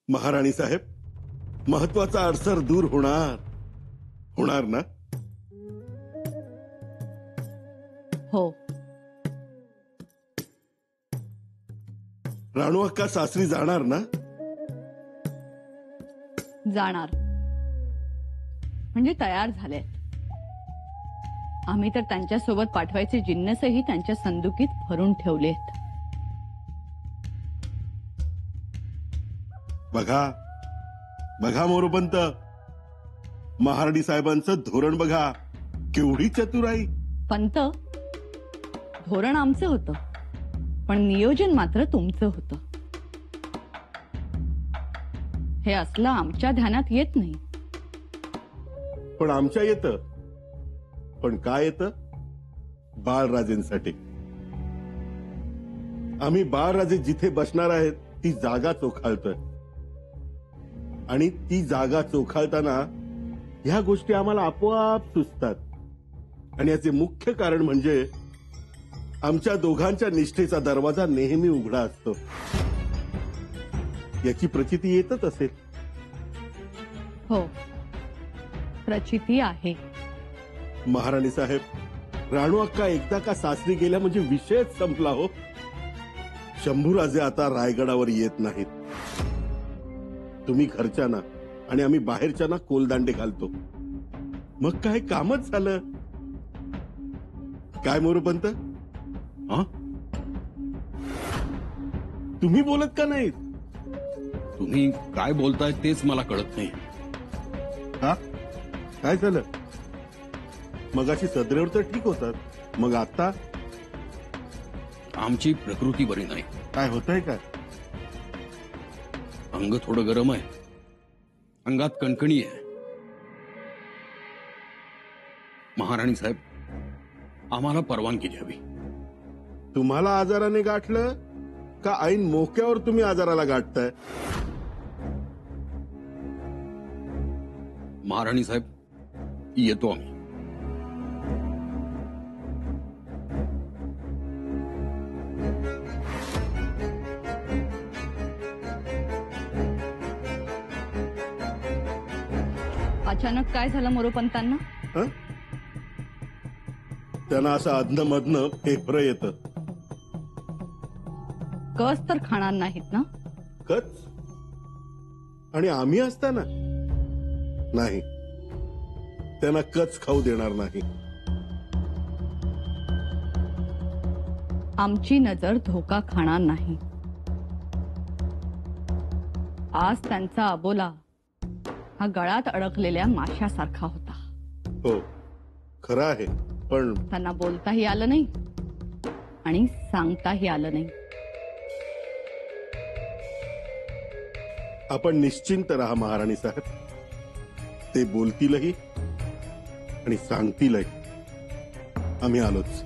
महाराणी साहेब, महत्वाचा अडसर दूर होणार ना? हो. राणू अक्का सासरी जाणार ना? जाणार म्हणजे तयार झाले. आम्ही तर त्यांच्यासोबत पाठवायचे जिन्नसही त्यांच्या संदुकीत भरून ठेवलेत. बघा मोरोपंत, महाराणी साहेबांचं धोरण बघा, केवढी चतुराई. पंत, धोरण आमचं होतं, पण नियोजन मात्र तुमचं होतं. हे असलं आमच्या ध्यानात येत नाही. पण आमच्या येतं. पण काय येतं? बाळराजेंसाठी. आम्ही बाळराजे जिथे बसणार आहेत ती जागा चोखाळतोय, आणि ती जागा चोखाळताना ह्या गोष्टी आम्हाला आपोआप सुचतात. आणि याचे मुख्य कारण म्हणजे आमच्या दोघांच्या निष्ठेचा दरवाजा नेहमी उघडा असतो. याची प्रचिती येतच असेल. हो, प्रचिती आहे. महाराणी साहेब, राणू अक्का एकदा का सासरी गेल्या म्हणजे विषयच संपला हो. शंभूराजे आता रायगडावर येत नाहीत. तुम्ही घरच्यांना आणि आम्ही बाहेरच्यांना कोलदांडे घालतो. मग काय कामच झालं. काय मोरोपंत? तुम्ही बोलत का नाहीत? तुम्ही काय बोलताय तेच मला कळत नाही. हा, काय झालं? मगाशी सदरेवर तर ठीक होतात, मग आता? आमची प्रकृती बरी नाही. काय होतंय काय? अंग थोडं गरम आहे, अंगात कणकणी आहे. महाराणी साहेब, आम्हाला परवानगी द्यावी. तुम्हाला आजाराने गाठलं का ऐन मोक्यावर तुम्ही आजाराला गाठताय? महाराणी साहेब, येतो आम्ही. अचानक काय झालं मोरोपंतांना? हं? त्यांना असं अधनं-मधनं फेफरं येतं. कस तर खाणार नाहीत ना? कच? आणि आम्ही असताना नाही, त्यांना कच खाऊ देणार नाही. आमची नजर धोका खाणार नाही. आज त्यांचा अबोला हा गळात अडकलेल्या माशासारखा होता. हो, खरं आहे. पण त्यांना बोलताही आलं नाही आणि सांगताही आलं नाही. आपण निश्चिंत राहा महाराणी साहेब. ते बोलतीलही आणि सांगतीलही. आम्ही आलोच.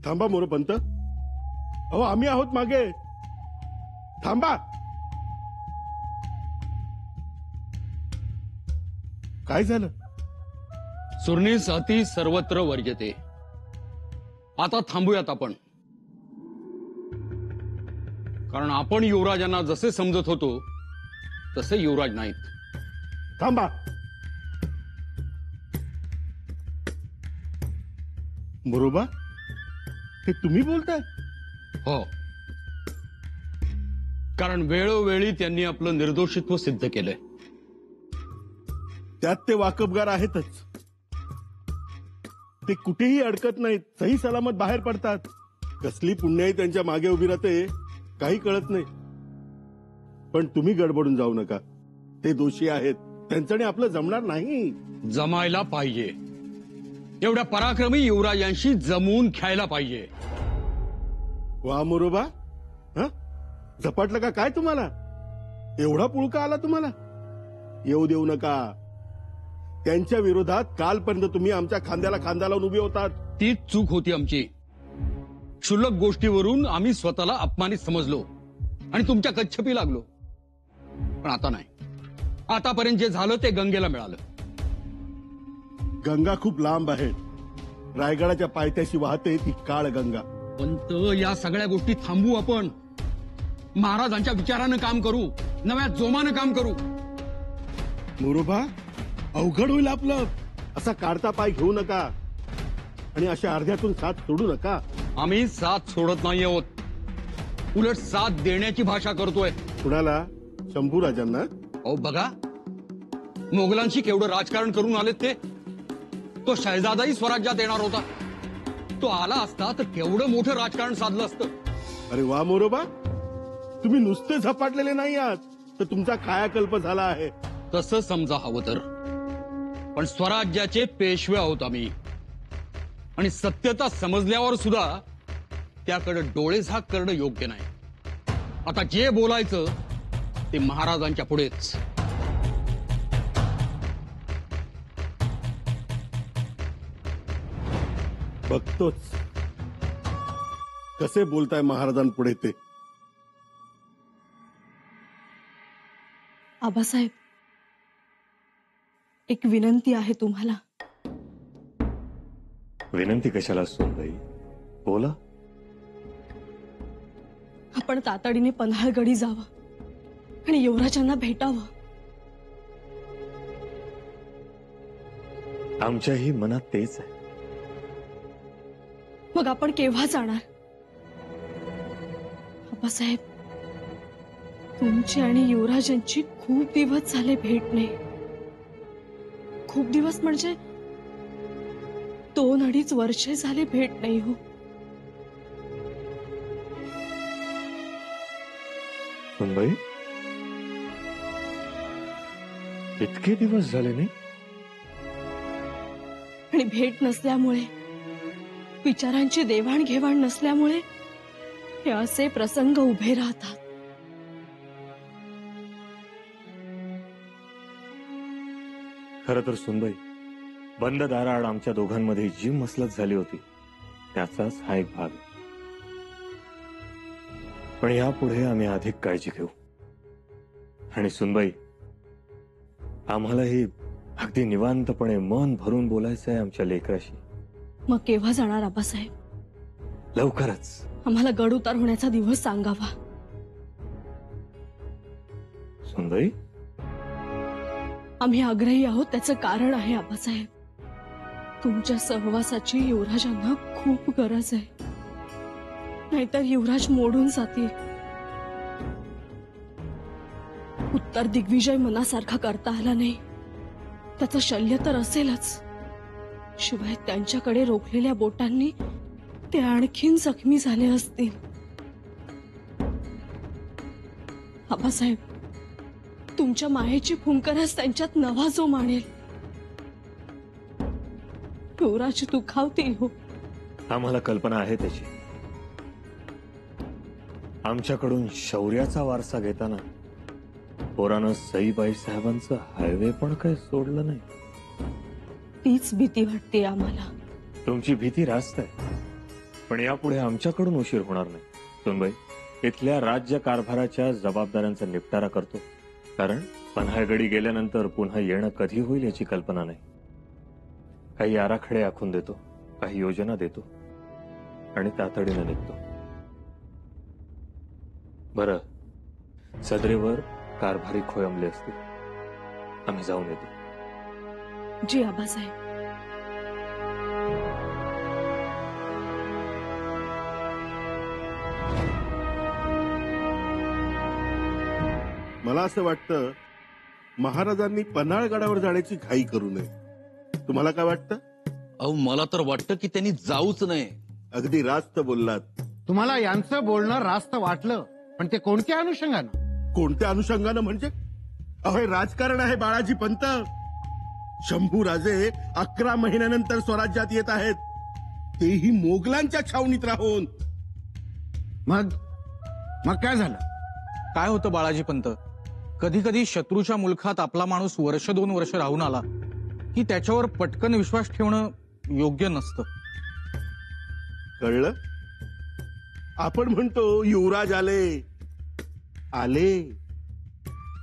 थांबा मोरोपंत. अहो, आम्ही आहोत मागे. थांबा. काय झालं? सुर्नीस अति सर्वत्र वर्जते. आता थांबूयात आपण, कारण आपण युवराजांना जसे समजत होतो तसे युवराज नाहीत. थांबा. बरोबर, हे तुम्ही बोलताय? हो, कारण वेळोवेळी त्यांनी आपलं निर्दोषित्व सिद्ध केलंय. त्यात ते वाकबगार आहेतच. ते कुठेही अडकत नाहीत, सही सलामत बाहेर पडतात. कसली पुण्याई त्यांच्या मागे उभी राहते काही कळत नाही. पण तुम्ही गडबडून जाऊ नका. ते दोषी आहेत, त्यांच्याने आपलं जमणार नाही. जमायला पाहिजे. एवढ्या पराक्रमी युवराजांशी जमून खेळायला पाहिजे. वा मोरोबा, हा, झपाटलं का काय तुम्हाला? एवढा पुळका आला तुम्हाला? येऊ देऊ नका. त्यांच्या विरोधात कालपर्यंत तुम्ही आमच्या खांद्याला खांदा लावून उभे होतात. तीच चूक होती आमची. क्षुल्लक गोष्टीवरून आम्ही स्वतःला अपमानित समजलो आणि तुमच्या कच्छपी लागलो. पण आता नाही. आतापर्यंत जे झालं ते गंगेला मिळालं. गंगा खूप लांब आहे. रायगडाच्या पायथ्याशी वाहते ती काळ गंगा. पंत, या सगळ्या गोष्टी थांबवू आपण. महाराजांच्या विचारानं काम करू, नव्या जोमानं काम करू. मोरोबा, अवघड होईल आपलं. असा काढता पाय घेऊ नका आणि अशा अर्ध्यातून साथ सोडू नका. आम्ही साथ सोडत नाही आहोत, उलट साथ देण्याची भाषा करतोय. कुणाला? शंभूराजांना? अहो बघा, मोगलांशी केवढं राजकारण करून आलेत ते. तो शहजादाही स्वराज्यात येणार होता. तो आला असता तर केवढं मोठं राजकारण साधलं असतं. अरे वा मोरोबा, तुम्ही नुसते झपाटलेले नाही आहात, तर तुमचा कायाकल्प झाला आहे. तसं समजा हवं तर. पण स्वराज्याचे पेशवे आहोत आम्ही, आणि सत्यता समजल्यावर सुद्धा त्याकडे डोळेझाक करणं योग्य नाही. आता जे बोलायचं ते महाराजांच्या पुढेच. बघतोच कसे बोलताय महाराजांपुढे ते. आबासाहेब, एक विनंती आहे तुम्हाला. विनंती कशाला सोनबाई? बोला. आपण तातडीने पन्हाळगडी जावं आणि युवराजांना भेटावं. आमच्याही मनात तेच आहे. मग आपण केव्हा जाणार? आबासाहेब, तुमची आणि युवराजांची खूप दिवस झाले भेट नाही. खूप दिवस म्हणजे 2-2.5 वर्षे झाले भेट नाही हो. सोनबाई, इतके दिवस झाले नाही? आणि भेट नसल्यामुळे, विचारांची देवाणघेवाण नसल्यामुळे हे असे प्रसंग उभे राहतात. खरं तर सुनबाई, बंद दाराआड आमच्या दोघांमध्ये जी मसलत झाली होती त्याचाच हा एक भाग आहे. पण यापुढे आम्ही अधिक काळजी घेऊ. आणि सुनबाई, आम्हालाही अगदी निवांतपणे मन भरून बोलायचं आहे आमच्या लेकराशी. मग केव्हा जाणार आबासाहेब? लवकरच. आम्हाला गड उतार होण्याचा दिवस सांगावा. सुनबाई, आम्ही आग्रही आहोत, त्याचं कारण आहे आबासाहेब. तुमच्या सहवासाची युवराजांना खूप गरज आहे. नाहीतर युवराज मोडून जातील. उत्तर दिग्विजय मनासारखा करता आला नाही, त्याचं शल्य तर असेलच. शिवाय त्यांच्याकडे रोखलेल्या बोटांनी ते आणखीन जखमी झाले असतील. आबासाहेब, तुमच्या मायेची फुंकरच त्यांच्यात नवा जो मानेल. युवराज दुखावतील हो. आम्हाला कल्पना आहे त्याची. आमच्याकडून शौर्याचा वारसा घेताना पोरानं सईबाई साहेबांचं हायवे पण काही सोडलं नाही. तीच भीती वाटते आम्हाला. तुमची भीती रास्त आहे, पण यापुढे आमच्याकडून उशीर होणार नाही. सोनबाई, इथल्या राज्य कारभाराच्या जबाबदाऱ्यांचा निपटारा करतो. कारण पन्हाळगडी गेल्यानंतर पुन्हा येणं कधी होईल याची कल्पना नाही. काही आराखडे आखून देतो, काही योजना देतो आणि तातडीनं निघतो. बरं, सदरेवर कारभारी खोळंबले असतील. आम्ही जाऊन येतो. जी आबासाहेब. मला असं वाटतं महाराजांनी पन्हाळगडावर जाण्याची घाई करू नये. तुम्हाला काय वाटतं? अहो, मला तर वाटतं की त्यांनी जाऊच नये. अगदी रास्त बोललात. तुम्हाला यांचं बोलणं रास्त वाटलं, पण ते कोणत्या अनुषंगानं? कोणत्या अनुषंगानं म्हणजे? अहो, हे राजकारण आहे बाळाजी पंत. शंभूराजे 11 महिन्यानंतर स्वराज्यात येत आहेत, तेही मोगलांच्या छावणीत राहून. मग काय झालं? काय होतं बाळाजी पंत, कधी कधी शत्रूच्या मुलखात आपला माणूस 1-2 वर्ष राहून आला की त्याच्यावर पटकन विश्वास ठेवणं योग्य नसतं. कळलं? आपण म्हणतो युवराज आले,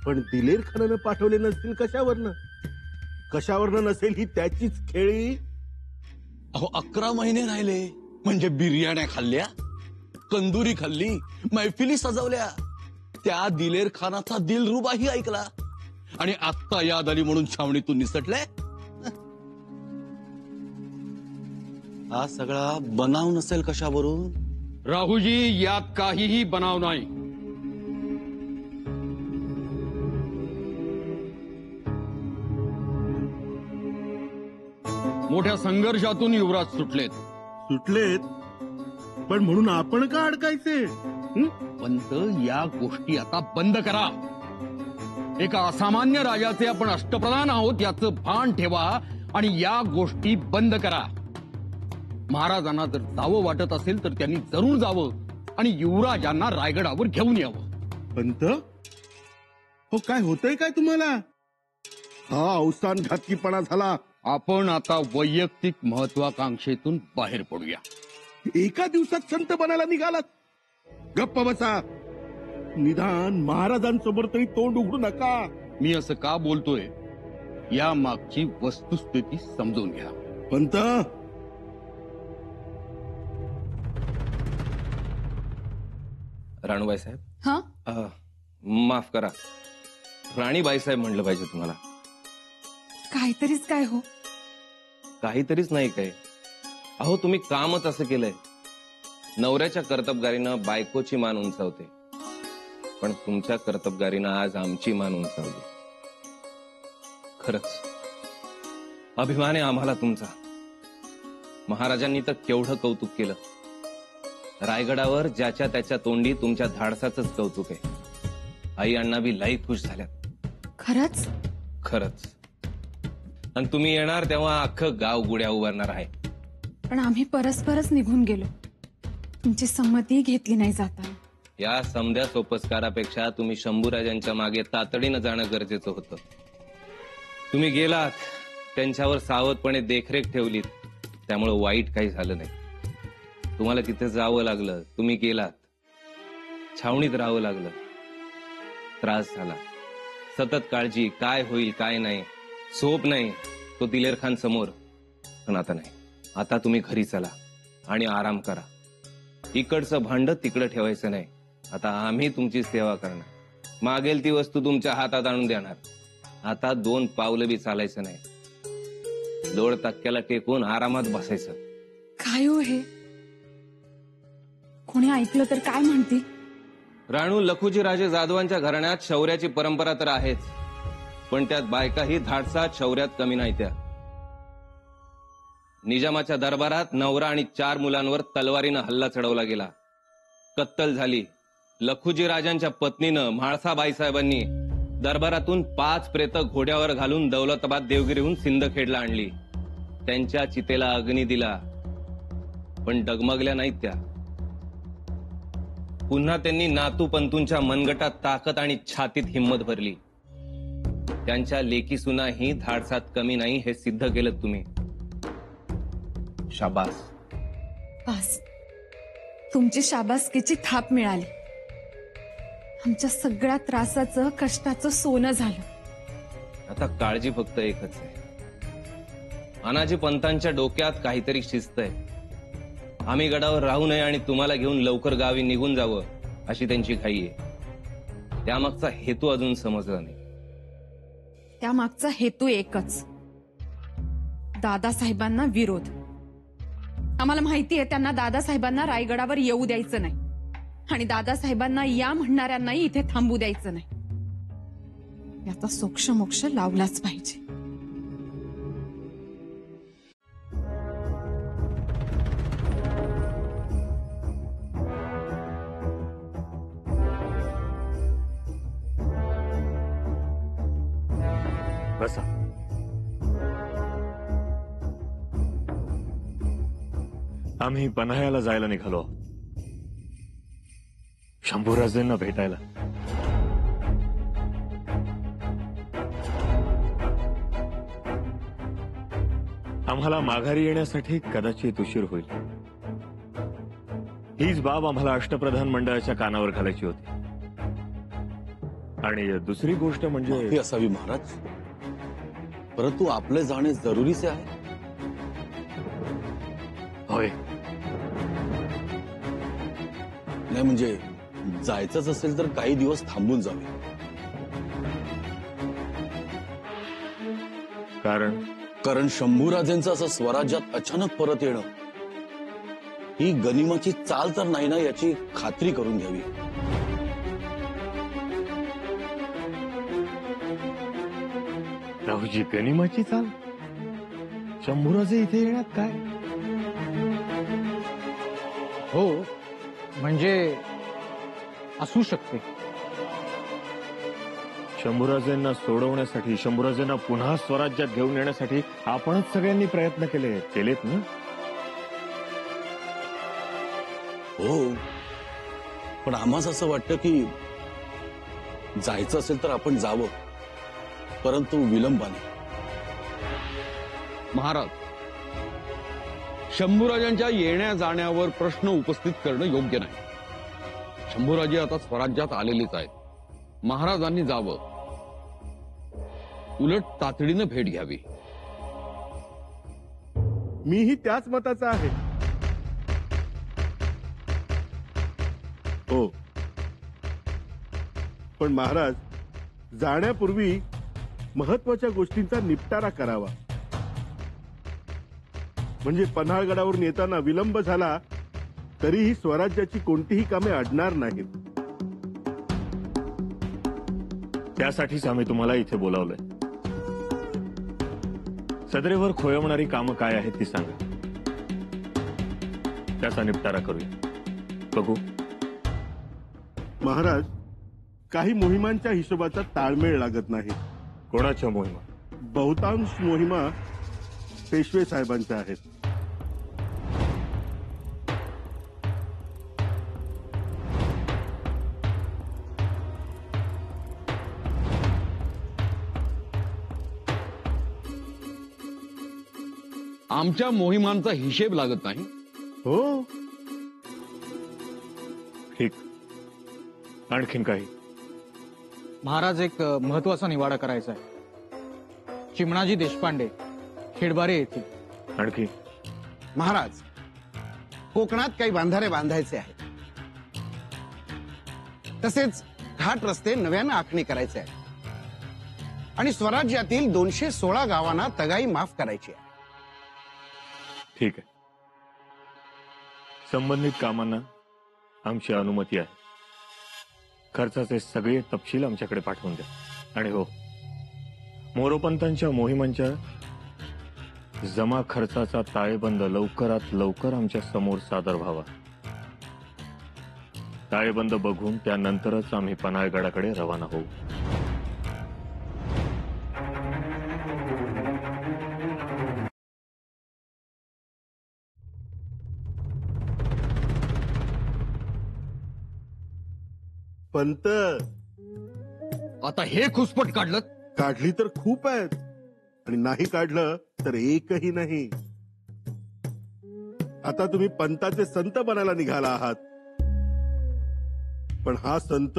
पण दिलेर खानानं पाठवले नसतील कशावरनं? कशावरनं नसेल ही त्याचीच खेळी. अहो 11 महिने राहिले म्हणजे बिर्याण्या खाल्ल्या, कंदुरी खाल्ली, मैफिली सजवल्या, त्या दिलेर खानाचा दिलरुबाही ऐकला आणि आत्ता याद आली म्हणून छावणीतून निसटले. हा सगळा बनाव नसेल कशावरून? राहुजी, यात काहीही बनाव नाही. मोठ्या संघर्षातून युवराज सुटलेत. सुटलेत पण म्हणून आपण का अडकायचे? पंत, या गोष्टी आता बंद करा. एका असामान्य राजाचे आपण अष्टप्रधान आहोत याचं भान ठेवा आणि या गोष्टी बंद करा. महाराजांना जर जावं वाटत असेल तर त्यांनी जरूर जावं आणि युवराजांना रायगडावर घेऊन यावं. पंत, हो काय होतंय काय तुम्हाला? हा अवसान घातकीपणा झाला. आपण आता वैयक्तिक महत्वाकांक्षेतून बाहेर पडूया. एका दिवसात संत बनायला निघालात. गप्प बसा. निदान महाराजांसमोर तरी तोंड उघडू नका. मी असं का बोलतोय या मागची वस्तुस्थिती समजून घ्या. पंत, राणूबाई साहेब, हा, माफ करा, राणीबाई साहेब म्हणलं पाहिजे तुम्हाला. काहीतरीच काय हो? काहीतरीच नाही काय. अहो तुम्ही कामच असं केलंय. नवऱ्याच्या कर्तबगारीनं बायकोची मान उंचावते, पण तुमच्या कर्तबगारीनं आज आमची मान उंचावली. खरंच अभिमान आहे आम्हाला तुमचा. महाराजांनी तर केवढं कौतुक केलं. रायगडावर ज्याच्या त्याच्या तोंडी तुमच्या धाडसाचंच कौतुक आहे. आई अण्णा बी लई खुश झाल्यात. खरंच? खरंच. आणि तुम्ही येणार तेव्हा अख्खं गाव गुड्या उभारणार आहे. पण आम्ही परस्परच निघून गेलो. तुमची संमती घेतली नाही जाता. या समध्या सोपस्कारापेक्षा तुम्ही शंभूराजांच्या मागे तातडीनं जाणं गरजेचं होतं. तुम्ही गेलात, त्यांच्यावर सावधपणे देखरेख ठेवलीत, त्यामुळे वाईट काही झालं नाही. तुम्हाला तिथे जावं लागलं, तुम्ही गेलात, छावणीत राहावं लागलं, त्रास झाला, सतत काळजी, काय होईल काय नाही, झोप नाही तो दिलेर खान समोर. पण आता नाही. आता तुम्ही घरी चला आणि आराम करा. इकडचं भांड तिकडं ठेवायचं नाही. आता आम्ही तुमची सेवा करणार. मागेल ती वस्तू तुमच्या हातात आणून देणार. आता 2 पावलं बी चालायचं नाही. लोड तक्क्याला टेकून आरामात बसायचं. काय हो हे? कोणी ऐकलं तर काय म्हणतील? राणू, लखुजी राजे जाधवांच्या घराण्यात शौर्याची परंपरा तर आहेच, पण त्यात बायकाही धाडसात शौर्यात कमी नाही. त्या निजामाच्या दरबारात नवरा आणि 4 मुलांवर तलवारीनं हल्ला चढवला गेला. कत्तल झाली. लखुजी राजांच्या पत्नीनं म्हाळसाबाई साहेबांनी दरबारातून 5 प्रेत घोड्यावर घालून दौलताबाद देवगिरीहून सिंदखेडला आणली. त्यांच्या चितेला अग्नी दिला, पण डगमगल्या नाहीत त्या. पुन्हा त्यांनी नातू पंतूंच्या मनगटात ताकद आणि छातीत हिंमत भरली. त्यांच्या लेकी सुनाही धाडसात कमी नाही हे सिद्ध केलं तुम्ही. शाबास. बस, तुमची शाबासकीची थाप मिळाली. आमच्या सगळ्या त्रासाचं कष्टाचं सोनं झालं. आता काळजी फक्त एकच आहे. अनाजी पंतांच्या डोक्यात काहीतरी शिस्त आहे. आम्ही गडावर राहू नये आणि तुम्हाला घेऊन लवकर गावी निघून जावं अशी त्यांची घाई आहे. त्यामागचा हेतू अजून समजला नाही. त्यामागचा हेतू एकच, दादासाहेबांना विरोध. आम्हाला माहिती आहे त्यांना दादासाहेबांना रायगडावर येऊ द्यायचं नाही आणि दादासाहेबांना या म्हणणाऱ्यांनाही इथे थांबू द्यायचं नाही. याचा सोक्ष मोक्ष लावलाच पाहिजे. बसा. आम्ही पन्हाळ्याला जायला निघालो. शंभूराजेंना भेटायला. आम्हाला माघारी येण्यासाठी कदाचित उशीर होईल. हीच बाब आम्हाला अष्टप्रधान मंडळाच्या कानावर घालायची होती. आणि दुसरी गोष्ट म्हणजे माफी असावी महाराज. परंतु आपले जाणे जरुरीचे आहे. होय. नाही म्हणजे जायचंच असेल तर काही दिवस थांबून जावे. कारण शंभूराजेंचं असं स्वराज्यात अचानक परत येणं ही गनिमाची चाल तर नाही ना याची खात्री करून घ्यावी. राहुजी, गनिमाची चाल? शंभूराजे इथे येण्यात काय? हो म्हणजे असू शकते. शंभूराजेंना सोडवण्यासाठी, शंभूराजेंना पुन्हा स्वराज्यात घेऊन येण्यासाठी आपणच सगळ्यांनी प्रयत्न केलेत ना? हो, पण आम्हाला असं वाटतं की जायचं असेल तर आपण जावं, परंतु विलंबाने. महाराज, शंभूराजांच्या येण्या जाण्यावर प्रश्न उपस्थित करणं योग्य नाही. शंभूराजे आता स्वराज्यात आलेलेच आहेत. महाराजांनी जावं, उलट तातडीनं भेट घ्यावी. मीही त्याच मताचा आहे. हो, पण महाराज, जाण्यापूर्वी महत्वाच्या गोष्टींचा निपटारा करावा. म्हणजे पन्हाळगडावरून येताना विलंब झाला तरीही स्वराज्याची कोणतीही कामे अडणार नाहीत. त्यासाठीच आम्ही तुम्हाला इथे बोलावलंय. सदरेवर खोळंबणारी कामं काय आहेत ती सांगा. त्याचा निपटारा करूया. बघू. महाराज, काही मोहिमांच्या हिशोबाचा ताळमेळ लागत नाही. कोणाच्या मोहिमा? बहुतांश मोहिमा पेशवे साहेबांच्या आहेत. आमच्या मोहिमांचा हिशेब लागत नाही. हो, ठीक. आणखीन काही? महाराज, एक महत्वाचा निवाडा करायचा आहे. चिमणाजी देशपांडे खेडबारे येतील. आणखी? महाराज, कोकणात काही बांधारे बांधायचे आहेत. तसेच घाट रस्ते नव्यानं आखणी करायचे आहे. आणि स्वराज्यातील 216 गावांना तगाई माफ करायची आहे. ठीक आहे. संबंधित कामांना आमची अनुमती आहे. खर्चाचे सगळे तपशील आमच्याकडे पाठवून द्या. आणि हो, मोरोपंतांच्या मोहिमांच्या जमा खर्चाचा ताळेबंद लवकरात लवकर आमच्या समोर सादर व्हावा. ताळेबंद बघून त्यानंतरच आम्ही पन्हाळगडाकडे रवाना होऊ. पंत, आता हे खुसपट काढलं? काढली तर खूप आहेत आणि नाही काढलं तर एकही नाही. आता तुम्ही पंताचे संत बनायला निघाला आहात. पण हा संत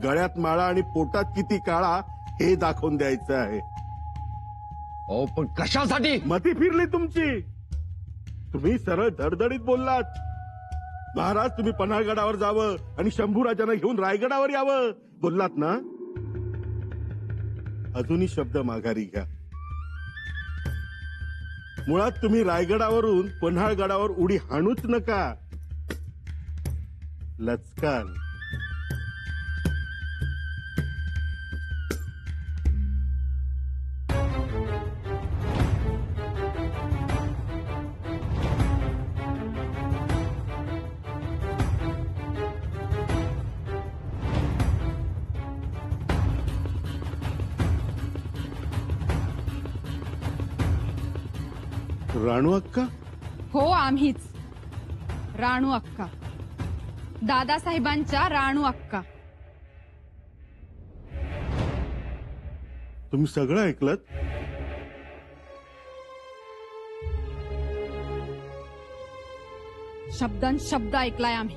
गळ्यात माळा आणि पोटात किती काळा हे दाखवून द्यायचं आहे. अहो, पण कशासाठी? मती फिरली तुमची. तुम्ही सरळ धडधडीत बोललात. महाराज, तुम्ही पन्हाळगडावर जावं आणि शंभूराजांना घेऊन रायगडावर यावं बोललात ना. अजूनही शब्द माघारी घ्या. मुळात तुम्ही रायगडावरून पन्हाळगडावर उडी हाणूच नका. लचकाल. राणू अक्का? हो, आम्हीच. राणू अक्का, दादासाहेबांच्या राणू अक्का. तुम्ही सगळं ऐकलत? शब्दान शब्द ऐकलाय आम्ही.